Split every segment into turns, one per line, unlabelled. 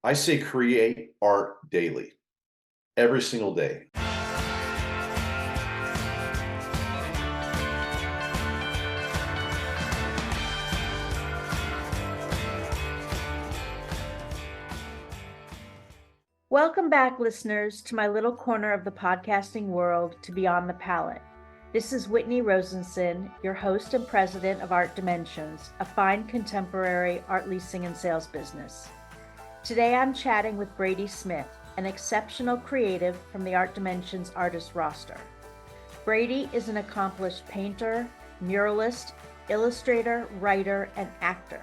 I say create art daily, every single day.
Welcome back, listeners, to my little corner of the podcasting world to Beyond the Palette. This is Whitney Rosenson, your host and president of Art Dimensions, a fine contemporary art leasing and sales business. Today I'm chatting with Brady Smith, an exceptional creative from the Art Dimensions artist roster. Brady is an accomplished painter, muralist, illustrator, writer, and actor.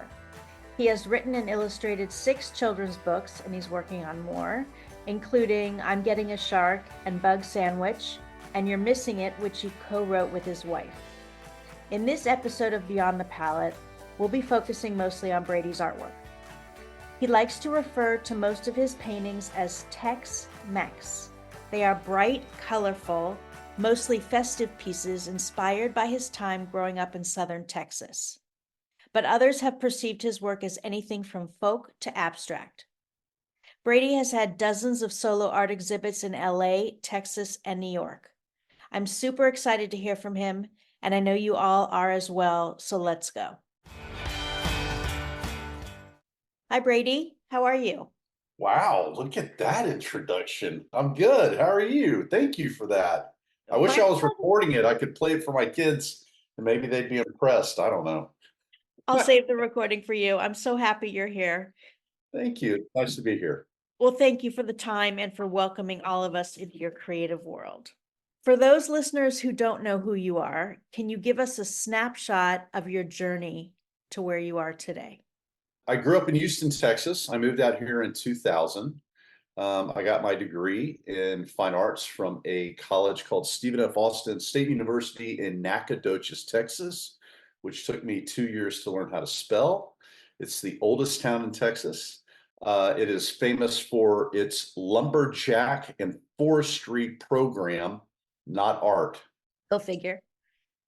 He has written and illustrated 6 children's books, and he's working on more, including I'm Getting a Shark and Bug Sandwich, and You're Missing It, which he co-wrote with his wife. In this episode of Beyond the Palette, we'll be focusing mostly on Brady's artwork. He likes to refer to most of his paintings as Tex-Mex. They are bright, colorful, mostly festive pieces inspired by his time growing up in southern Texas. But others have perceived his work as anything from folk to abstract. Brady has had dozens of solo art exhibits in LA, Texas, and New York. I'm super excited to hear from him, and I know you all are as well, so let's go. Hi, Brady. How are you?
Wow, look at that introduction. I'm good. How are you? Thank you for that. I wish I was recording it. I could play it for my kids and maybe they'd be impressed. I don't know.
I'll save the recording for you. I'm so happy you're here.
Thank you. Nice to be here.
Well, thank you for the time and for welcoming all of us into your creative world. For those listeners who don't know who you are, can you give us a snapshot of your journey to where you are today?
I grew up in Houston, Texas. I moved out here in 2000. I got my degree in fine arts from a college called Stephen F. Austin State University in Nacogdoches, Texas, which took me 2 years to learn how to spell. It's the oldest town in Texas. It is famous for its lumberjack and forestry program, not art.
Go figure.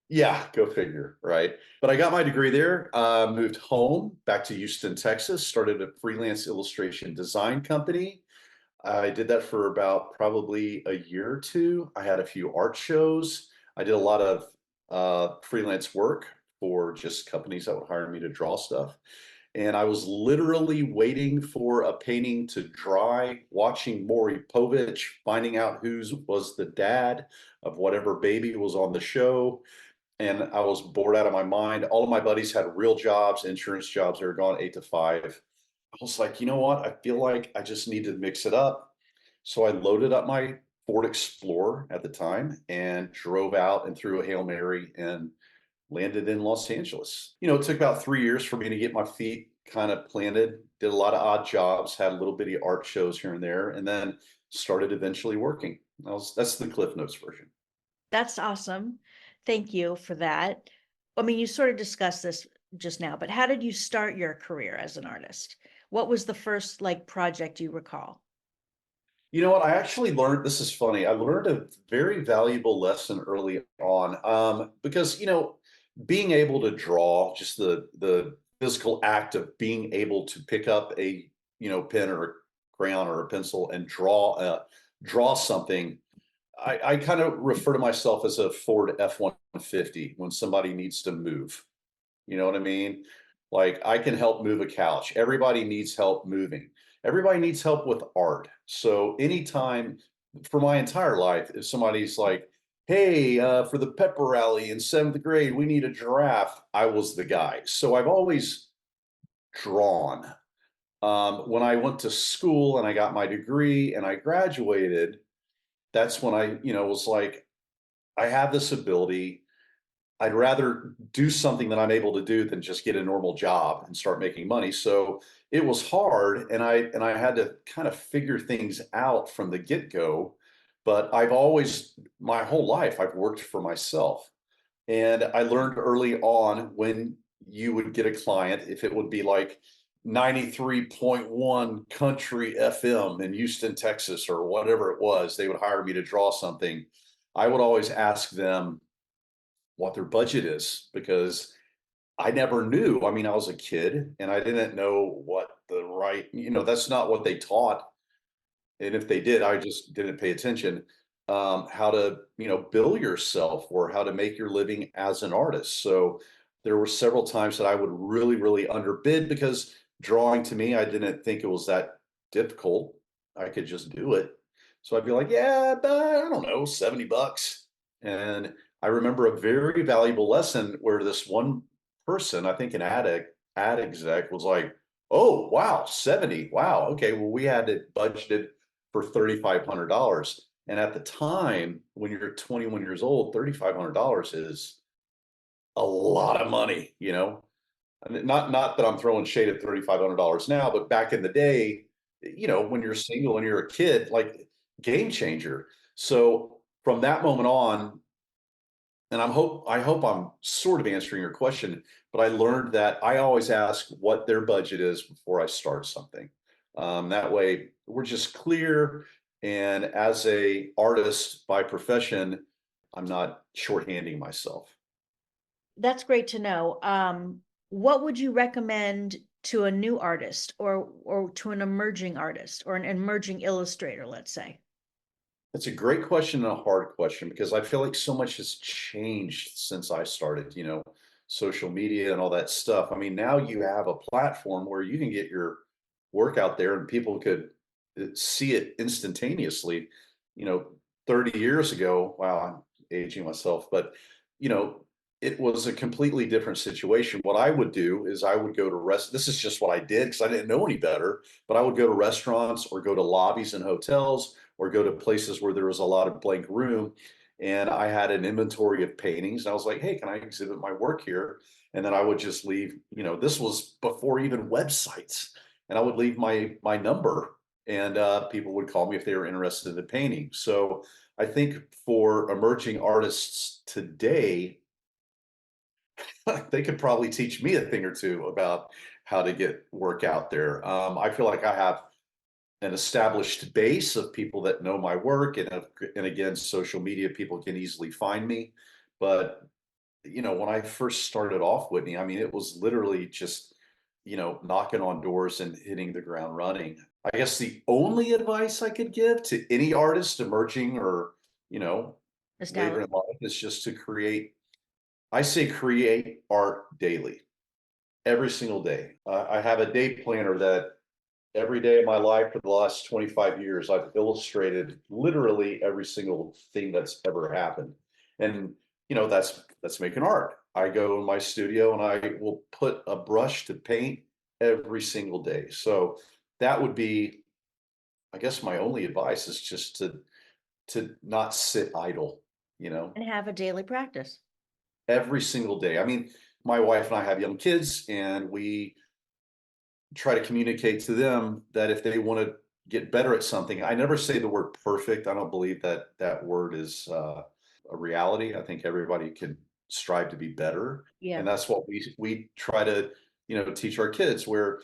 Yeah, go figure, right? But I got my degree there, moved home back to Houston, Texas, started a freelance illustration design company. I did that for about probably a year or two. I had a few art shows. I did a lot of freelance work for just companies that would hire me to draw stuff. And I was literally waiting for a painting to dry, watching Maury Povich, finding out who was the dad of whatever baby was on the show. And I was bored out of my mind. All of my buddies had real jobs, insurance jobs. They were gone 8 to 5. I was like, you know what? I feel like I just need to mix it up. So I loaded up my Ford Explorer at the time and drove out and threw a Hail Mary and landed in Los Angeles. It took about 3 years for me to get my feet kind of planted, did a lot of odd jobs, had little bitty art shows here and there, and then started eventually working. That's the Cliff Notes version.
That's awesome. Thank you for that. I mean, you sort of discussed this just now, but how did you start your career as an artist? What was the first project you recall?
You know what? I actually learned, this is funny. I learned a very valuable lesson early on, because, being able to draw, just the physical act of being able to pick up a, pen or a crayon or a pencil and draw something. I kind of refer to myself as a Ford F-150 when somebody needs to move. You know what I mean? Like I can help move a couch. Everybody needs help moving. Everybody needs help with art. So anytime for my entire life, if somebody's like, hey, for the pepper rally in 7th grade, we need a giraffe, I was the guy. So I've always drawn. When I went to school and I got my degree and I graduated, that's when I, was like, I have this ability. I'd rather do something that I'm able to do than just get a normal job and start making money. So it was hard, and I had to kind of figure things out from the get-go. But I've always, my whole life, I've worked for myself. And I learned early on when you would get a client, if it would be like 93.1 country FM in Houston, Texas, or whatever it was, they would hire me to draw something. I would always ask them what their budget is, because I never knew. I mean, I was a kid and I didn't know what the right, that's not what they taught. And if they did, I just didn't pay attention. How to, bill yourself or how to make your living as an artist. So there were several times that I would really, really underbid because drawing to me, I didn't think it was that difficult. I could just do it. So I'd be like, yeah, but I don't know, $70. And I remember a very valuable lesson where this one person, I think an ad exec was like, oh, wow, 70. Wow. Okay. Well, we had it budgeted for $3,500. And at the time, when you're 21 years old, $3,500 is a lot of money, I mean, not that I'm throwing shade at $3,500 now, but back in the day, when you're single and you're a kid, like game changer. So from that moment on, and I hope I'm sort of answering your question, but I learned that I always ask what their budget is before I start something. That way we're just clear. And as a artist by profession, I'm not shorthanding myself.
That's great to know. What would you recommend to a new artist or to an emerging artist or an emerging illustrator, let's say?
That's a great question and a hard question because I feel like so much has changed since I started, social media and all that stuff. I mean, now you have a platform where you can get your work out there and people could see it instantaneously. You know, 30 years ago, wow, I'm aging myself, but you know, it was a completely different situation. What I would do is I would go to this is just what I did because I didn't know any better, but I would go to restaurants or go to lobbies and hotels or go to places where there was a lot of blank room. And I had an inventory of paintings. And I was like, hey, can I exhibit my work here? And then I would just leave, this was before even websites. And I would leave my number and people would call me if they were interested in the painting. So I think for emerging artists today, they could probably teach me a thing or two about how to get work out there. I feel like I have an established base of people that know my work, and again, social media people can easily find me. But when I first started off, Whitney, I mean, it was literally just knocking on doors and hitting the ground running. I guess the only advice I could give to any artist emerging or you know later
Established.
in life is just to create. I say create art daily, every single day. I have a day planner that every day of my life for the last 25 years, I've illustrated literally every single thing that's ever happened. And that's making art. I go in my studio and I will put a brush to paint every single day. So that would be, I guess my only advice is just to not sit idle,
And have a daily practice.
every single day. I mean, my wife and I have young kids and we try to communicate to them that if they want to get better at something, I never say the word perfect. I don't believe that that word is a reality. I think everybody can strive to be better,
Yeah.
and that's what we try to teach our kids. Where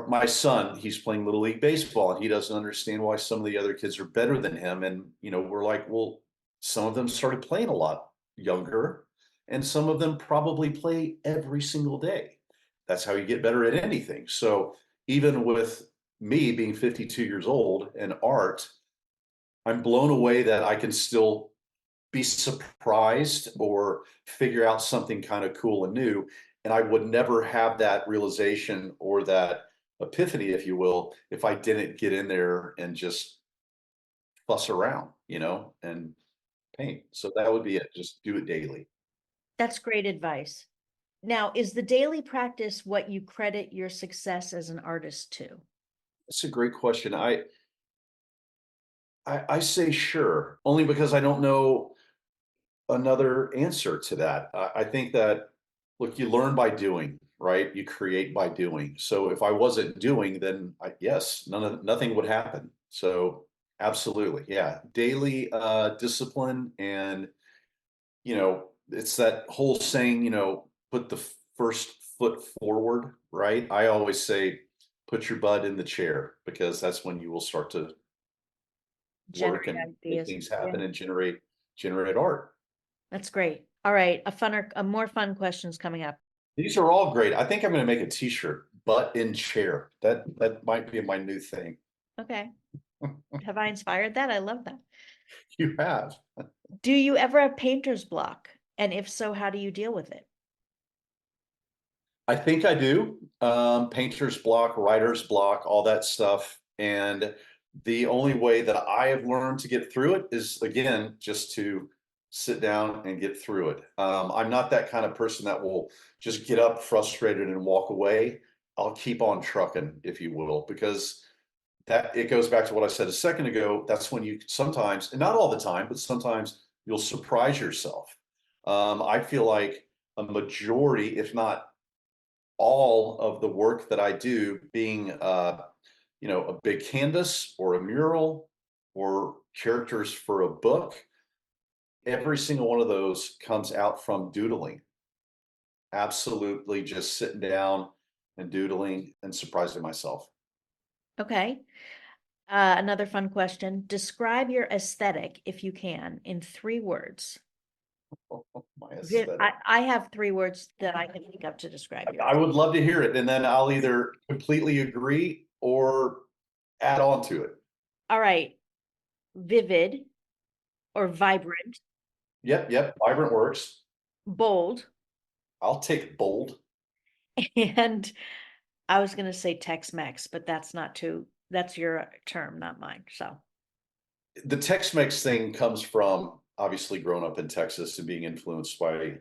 my son, he's playing little league baseball, and he doesn't understand why some of the other kids are better than him, and we're like, well, some of them started playing a lot younger, and some of them probably play every single day. That's how you get better at anything. So even with me being 52 years old and art, I'm blown away that I can still be surprised or figure out something kind of cool and new. And I would never have that realization or that epiphany, if you will, if I didn't get in there and just fuss around, and paint. So that would be it. Just do it daily.
That's great advice. Now, is the daily practice what you credit your success as an artist to?
That's a great question. I say sure, only because I don't know another answer to that. I think that, look, you learn by doing, right? You create by doing. So if I wasn't doing, then yes, nothing would happen. So absolutely, yeah, daily discipline, and it's that whole saying, put the first foot forward, right? I always say, put your butt in the chair because that's when you will start to work
Generate
and make
ideas.
things
Yeah.
happen and generate art.
That's great. All right, a more fun questions coming up.
These are all great. I think I'm going to make a t-shirt, butt in chair. That might be my new thing.
Okay. Have I inspired that? I love that.
You have.
Do you ever have painter's block? And if so, how do you deal with it?
I think I do. Painter's block, writer's block, all that stuff. And the only way that I have learned to get through it is, again, just to sit down and get through it. I'm not that kind of person that will just get up frustrated and walk away. I'll keep on trucking, if you will, because that it goes back to what I said a second ago. That's when you sometimes, and not all the time, but sometimes you'll surprise yourself. I feel like a majority, if not all of the work that I do being a big canvas or a mural or characters for a book, every single one of those comes out from doodling. Absolutely just sitting down and doodling and surprising myself.
Okay. Another fun question. Describe your aesthetic, if you can, in 3 words.
My aesthetic.
I have 3 words that I can think of to describe
I
yours.
would love to hear it, and then I'll either completely agree or add on to it.
All right. Vivid or vibrant,
Yep, vibrant works.
bold,
I'll take bold.
and I was going to say Tex-Mex, but that's your term, not mine. So,
The Tex-Mex thing comes from obviously growing up in Texas and being influenced by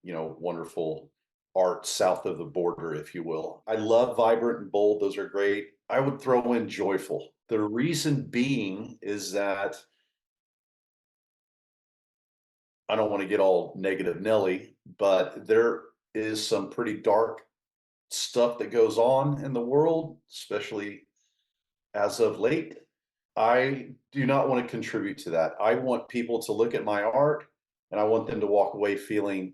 wonderful art south of the border, if you will. I love vibrant and bold; those are great. I would throw in joyful. The reason being is that I don't want to get all negative Nelly, but there is some pretty dark stuff that goes on in the world, especially as of late. I do not want to contribute to that. I want people to look at my art and I want them to walk away feeling,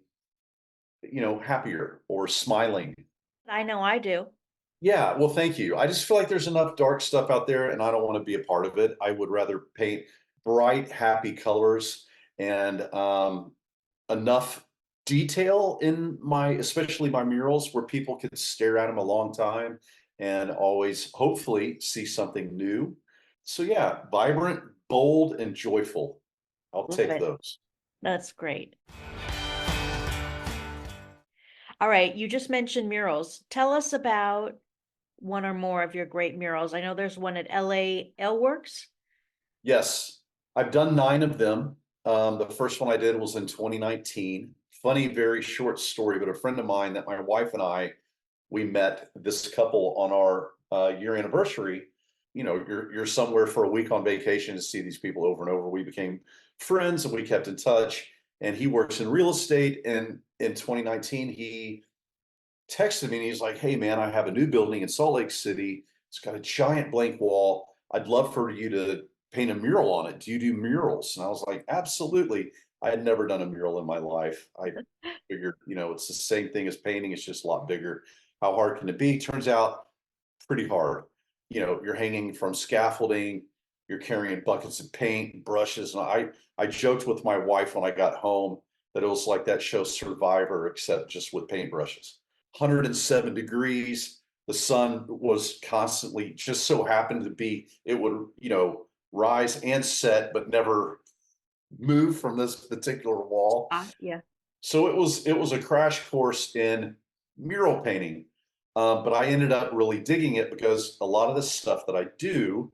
happier or smiling.
I know I do.
Yeah, well, thank you. I just feel like there's enough dark stuff out there and I don't want to be a part of it. I would rather paint bright, happy colors and enough detail in especially my murals where people could stare at them a long time and always hopefully see something new. So yeah, vibrant, bold, and joyful. I'll
Love
take
it.
those.
That's great. All right. You just mentioned murals. Tell us about one or more of your great murals. I know there's one at LA L Works.
Yes, I've done 9 of them. The first one I did was in 2019. Funny, very short story, but a friend of mine that my wife and we met this couple on our year anniversary. You're somewhere for a week on vacation to see these people over and over. We became friends and we kept in touch. And he works in real estate. And in 2019, he texted me and he's like, "Hey man, I have a new building in Salt Lake City. It's got a giant blank wall. I'd love for you to paint a mural on it. Do you do murals?" And I was like, "Absolutely." I had never done a mural in my life. I figured, it's the same thing as painting, it's just a lot bigger. How hard can it be? Turns out pretty hard. You're hanging from scaffolding, you're carrying buckets of paint, brushes. And I joked with my wife when I got home that it was like that show Survivor, except just with paintbrushes. 107 degrees. The sun was constantly just so happened to be, it would, rise and set, but never move from this particular wall.
Yeah.
So it was a crash course in mural painting. But I ended up really digging it because a lot of the stuff that I do,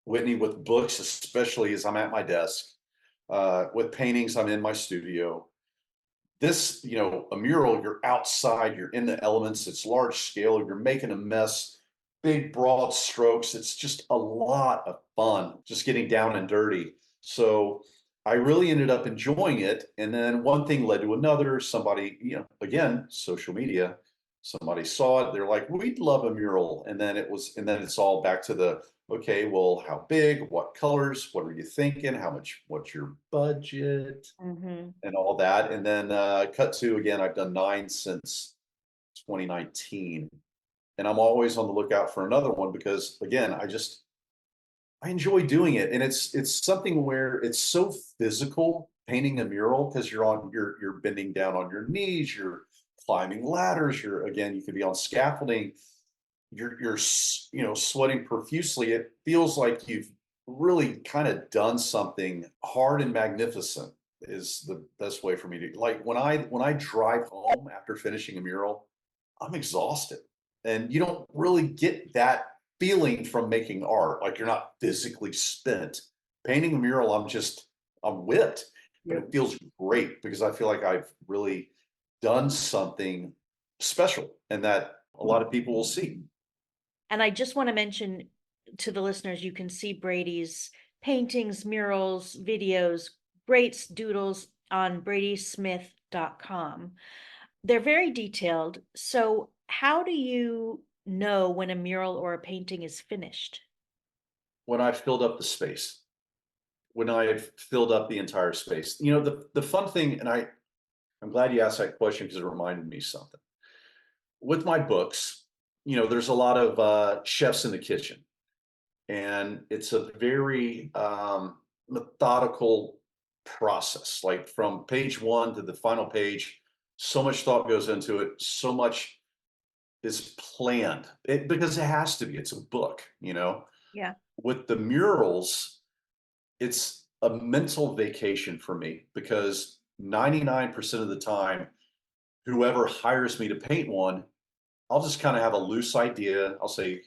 Whitney, with books, especially as I'm at my desk, with paintings, I'm in my studio. This, a mural, you're outside, you're in the elements, it's large scale, you're making a mess, big, broad strokes. It's just a lot of fun, just getting down and dirty. So I really ended up enjoying it. And then one thing led to another. Somebody, again, social media, somebody saw it. They're like, "We'd love a mural." And then it's all back to okay, well, how big, what colors, what are you thinking? What's your budget?
Hmm.
And all that. And then cut to again, I've done 9 since 2019. And I'm always on the lookout for another one because again, I enjoy doing it. And it's something where it's so physical painting a mural because you're bending down on your knees, you're climbing ladders, you could be on scaffolding, sweating profusely. It feels like you've really kind of done something hard and magnificent is the best way for me to like when I drive home after finishing a mural, I'm exhausted. And you don't really get that feeling from making art. Like you're not physically spent. Painting a mural, I'm whipped, but
You're
it feels great because I feel like I've really done something special and that a lot of people will see.
And I just want to mention to the listeners, you can see Brady's paintings, murals, videos, great doodles on bradysmith.com. They're very detailed. So, how do you know when a mural or a painting is finished?
When I filled up the space, when I've filled up the entire space. The fun thing, and I'm glad you asked that question because it reminded me something. With my books, there's a lot of chefs in the kitchen, and it's a very methodical process. Like from page one to the final page, so much thought goes into it, so much is planned because it has to be. It's a book.
Yeah.
With the murals, it's a mental vacation for me because 99% of the time, whoever hires me to paint one, I'll just kind of have a loose idea. I'll say,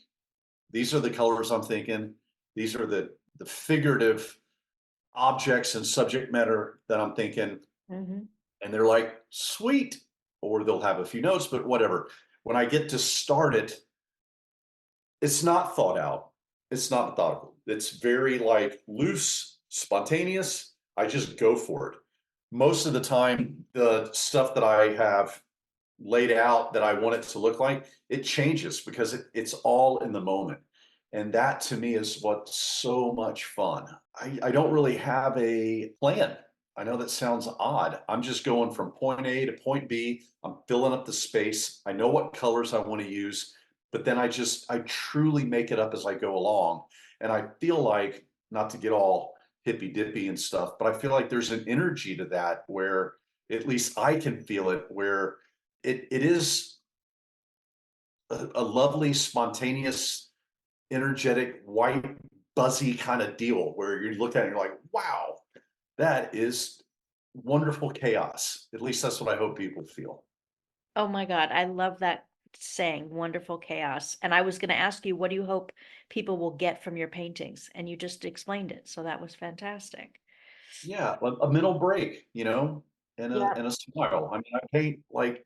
these are the colors I'm thinking. These are the figurative objects and subject matter that I'm thinking.
Hmm.
And they're like, sweet. Or they'll have a few notes, but whatever. When I get to start it, it's not thought out. It's not methodical. It's very like loose, spontaneous. I just go for it. Most of the time, the stuff that I have laid out that I want it to look like, it changes because it's all in the moment. And that to me is what's so much fun. I don't really have a plan. I know that sounds odd. I'm just going from point A to point B. I'm filling up the space. I know what colors I want to use, but then I truly make it up as I go along. And I feel like, not to get all hippy dippy and stuff, but I feel like there's an energy to that where at least I can feel it, where it is a lovely, spontaneous, energetic, white, buzzy kind of deal where you look at it and you're like, wow, that is wonderful chaos. At least that's what I hope people feel.
Oh my God, I love that saying, wonderful chaos. And I was going to ask you, what do you hope people will get from your paintings? And you just explained it. So that was fantastic.
Yeah, a mental break, and a
Yeah.
and a smile. I mean, I paint like,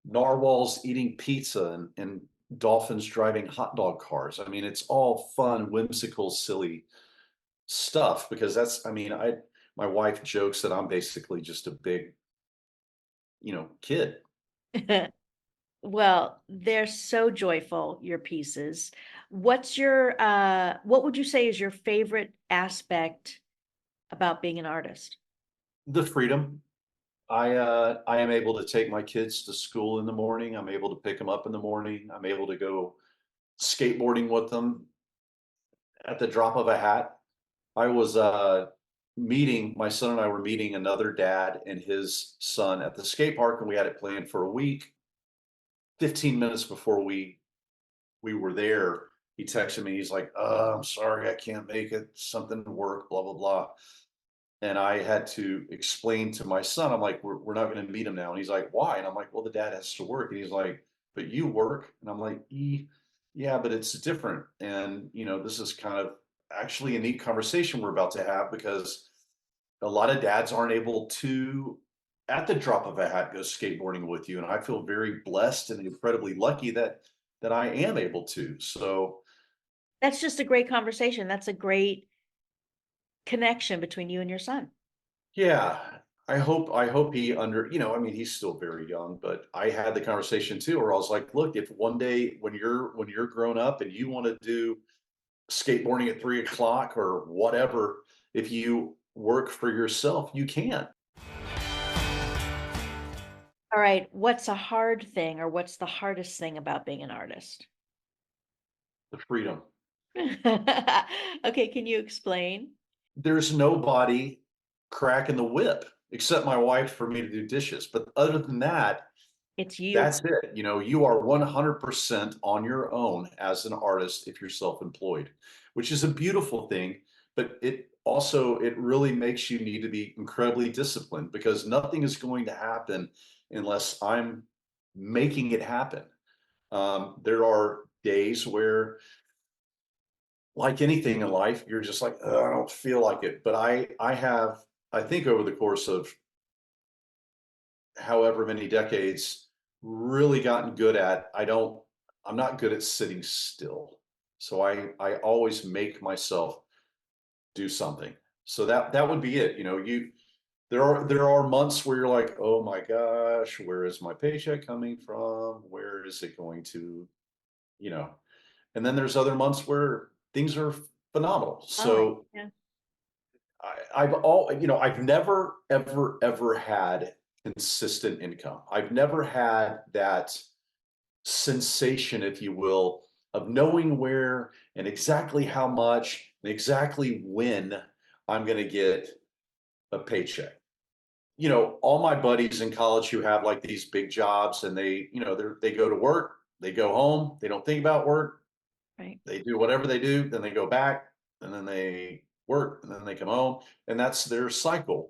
narwhals eating pizza and dolphins driving hot dog cars. I mean, it's all fun, whimsical, silly stuff because I mean, my wife jokes that I'm basically just a big, kid.
Well, they're so joyful, your pieces. What would you say is your favorite aspect about being an artist?
The freedom. I am able to take my kids to school in the morning. I'm able to pick them up in the morning. I'm able to go skateboarding with them at the drop of a hat. I was meeting my son and I were meeting another dad and his son at the skate park, and we had it planned for a week. 15 minutes before we were there, he texted me. He's like, I'm sorry, I can't make it. Something to work, blah, blah, blah. And I had to explain to my son, I'm like, we're not going to meet him now. And he's like, why? And I'm like, well, the dad has to work. And he's like, but you work. And I'm like, yeah, but it's different. And, this is kind of actually a neat conversation we're about to have because a lot of dads aren't able to, at the drop of a hat, go skateboarding with you. And I feel very blessed and incredibly lucky that I am able to. So
That's just a great conversation. That's a great connection between you and your son.
yeah, I hope he I mean, he's still very young, but I had the conversation too where I was like, look, if one day when you're grown up and you want to do skateboarding at 3 o'clock or whatever, if you work for yourself, you can.
All right, what's a hard thing or what's the hardest thing about being an artist?
The freedom.
Okay, can you explain?
There's nobody cracking the whip except my wife for me to do dishes. But other than that,
It's you.
That's it. You are 100% on your own as an artist if you're self-employed, which is a beautiful thing, but it really makes you need to be incredibly disciplined because nothing is going to happen unless I'm making it happen. There are days where, like anything in life, you're just like, "Ugh, I don't feel like it." But I think over the course of however many decades, really gotten good at I'm not good at sitting still. So I always make myself do something. So that would be it. There are months where you're like, oh my gosh, where is my paycheck coming from? Where is it going to, you know? And then there's other months where things are phenomenal.
Oh,
So
yeah.
I've never, ever, ever had consistent income. I've never had that sensation, if you will, of knowing where and exactly how much and exactly when I'm going to get a paycheck. All my buddies in college who have like these big jobs and they go to work, they go home, they don't think about work,
Right.
they do whatever they do, then they go back and then they work and then they come home and that's their cycle.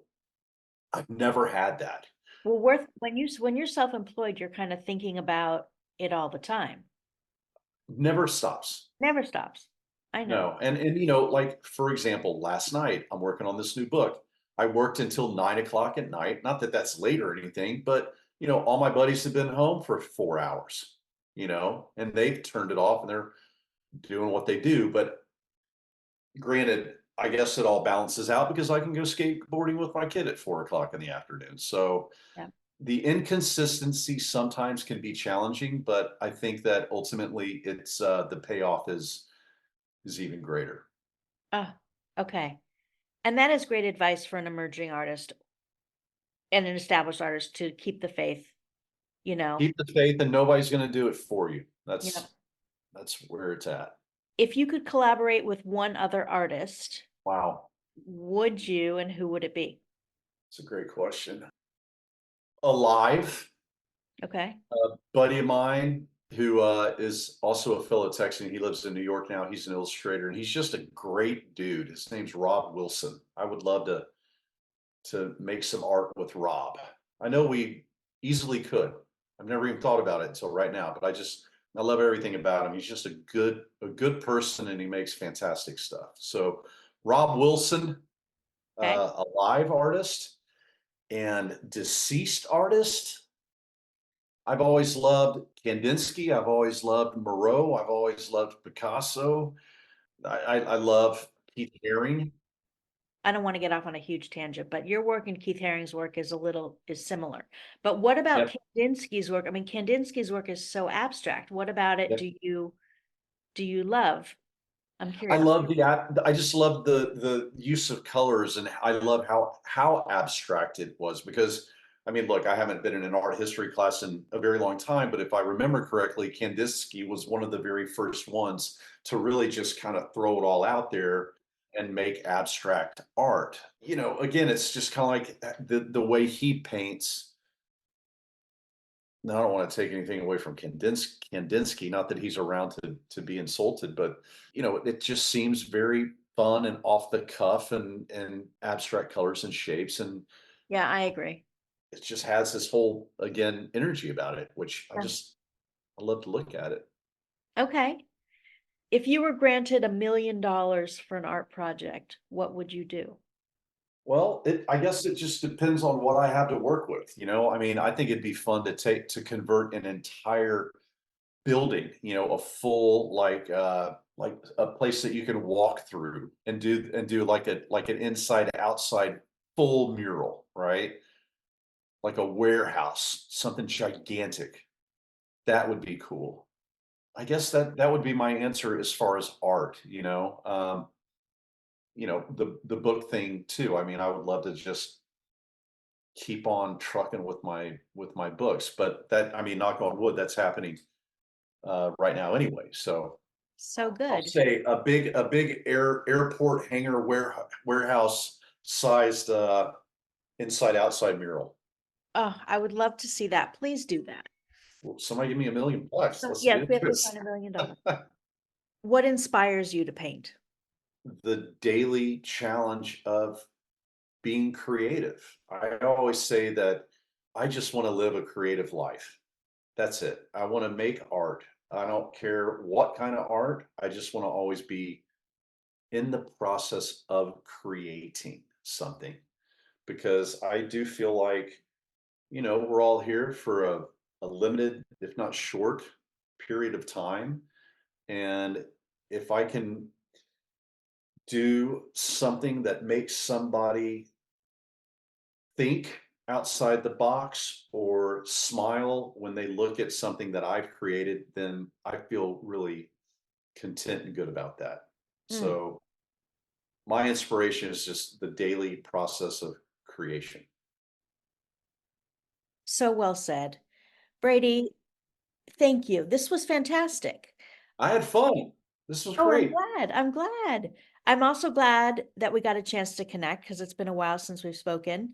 I've never had that.
Well, when you're self-employed, you're kind of thinking about it all the time.
Never stops.
Never stops. I know.
No. And like for example, last night I'm working on this new book. I worked until 9 o'clock at night. Not that that's late or anything, but all my buddies have been home for 4 hours, and they've turned it off and they're doing what they do. But granted, I guess it all balances out because I can go skateboarding with my kid at 4 o'clock in the afternoon. So
Yeah.
the inconsistency sometimes can be challenging, but I think that ultimately it's the payoff is even greater.
Oh, okay. And that is great advice for an emerging artist and an established artist to keep the faith, you know.
Keep the faith and nobody's going to do it for you.
Yeah.
That's where it's at.
If you could collaborate with one other artist,
Wow,
would you and who would it be?
it's a great question. Alive,
Okay.
a buddy of mine who is also a fellow Texan. He lives in New York now. He's an illustrator and he's just a great dude. His name's Rob Wilson. I would love to make some art with Rob. I know we easily could. I've never even thought about it until right now, but I love everything about him. He's just a good person and he makes fantastic stuff. So Rob Wilson,
Okay.
a live artist and deceased artist. I've always loved Kandinsky. I've always loved Moreau. I've always loved Picasso. I love Keith Haring.
I don't want to get off on a huge tangent, but your work and Keith Haring's work is similar. But what about
Yep.
Kandinsky's work? I mean, Kandinsky's work is so abstract. What about it
Yep.
do you love? I'm
I
curious.
love I just love the use of colors, and I love how abstract it was because I mean, look, I haven't been in an art history class in a very long time, but if I remember correctly, Kandinsky was one of the very first ones to really just kind of throw it all out there and make abstract art. Again, it's just kind of like the way he paints. Now, I don't want to take anything away from Kandinsky, not that he's around to be insulted, but it just seems very fun and off the cuff and abstract colors and shapes, and
Yeah, I agree.
it just has this whole again energy about it, which
Yeah.
I love to look at it.
Okay. If you were granted $1 million for an art project, what would you do?
Well, I guess it just depends on what I have to work with. I mean, I think it'd be fun to convert an entire building, a full like a place that you can walk through and do like an inside outside full mural, right? Like a warehouse, something gigantic. That would be cool. I guess that would be my answer as far as art, the book thing too. I mean, I would love to just keep on trucking with my books, but that I mean, knock on wood, that's happening right now anyway. So
So
I'll
good.
say a big airport hangar warehouse sized inside outside mural.
Oh, I would love to see that. Please do that.
Well, somebody give me $1,000,000. Let's
Yes,
do
we have to
this.
find $1 million. What inspires you to paint?
The daily challenge of being creative. I always say that I just want to live a creative life. That's it. I want to make art. I don't care what kind of art. I just want to always be in the process of creating something because I do feel like, we're all here for a limited, if not short, period of time. And if I can do something that makes somebody think outside the box or smile when they look at something that I've created, then I feel really content and good about that.
Mm,
So my inspiration is just the daily process of creation.
so well said. Brady, thank you. This was fantastic.
I had fun. This was
Oh, I'm
great.
glad. I'm glad. I'm also glad that we got a chance to connect because it's been a while since we've spoken.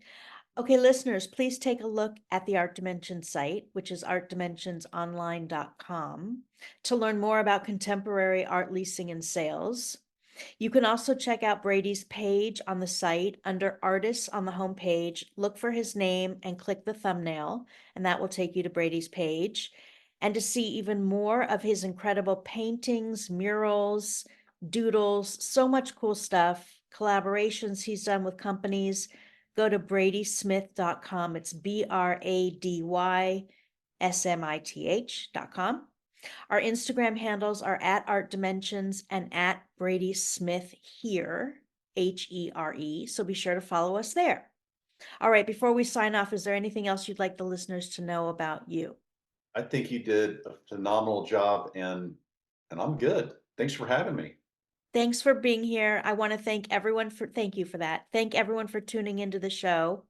Okay, listeners, please take a look at the Art Dimensions site, which is artdimensionsonline.com, to learn more about contemporary art leasing and sales. You can also check out Brady's page on the site under artists on the homepage. Look for his name and click the thumbnail, and that will take you to Brady's page. And to see even more of his incredible paintings, murals, doodles, so much cool stuff, collaborations he's done with companies, go to bradysmith.com. It's BRADYSMITH.com. Our Instagram handles are at Art Dimensions and at Brady Smith here, HERE. So be sure to follow us there. All right, before we sign off, is there anything else you'd like the listeners to know about you?
I think you did a phenomenal job and I'm good. Thanks for having me.
Thanks for being here. I want to thank you for that. Thank everyone for tuning into the show.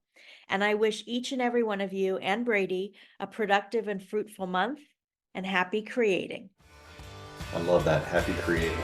And I wish each and every one of you and Brady a productive and fruitful month and happy creating.
I love that. Happy creating.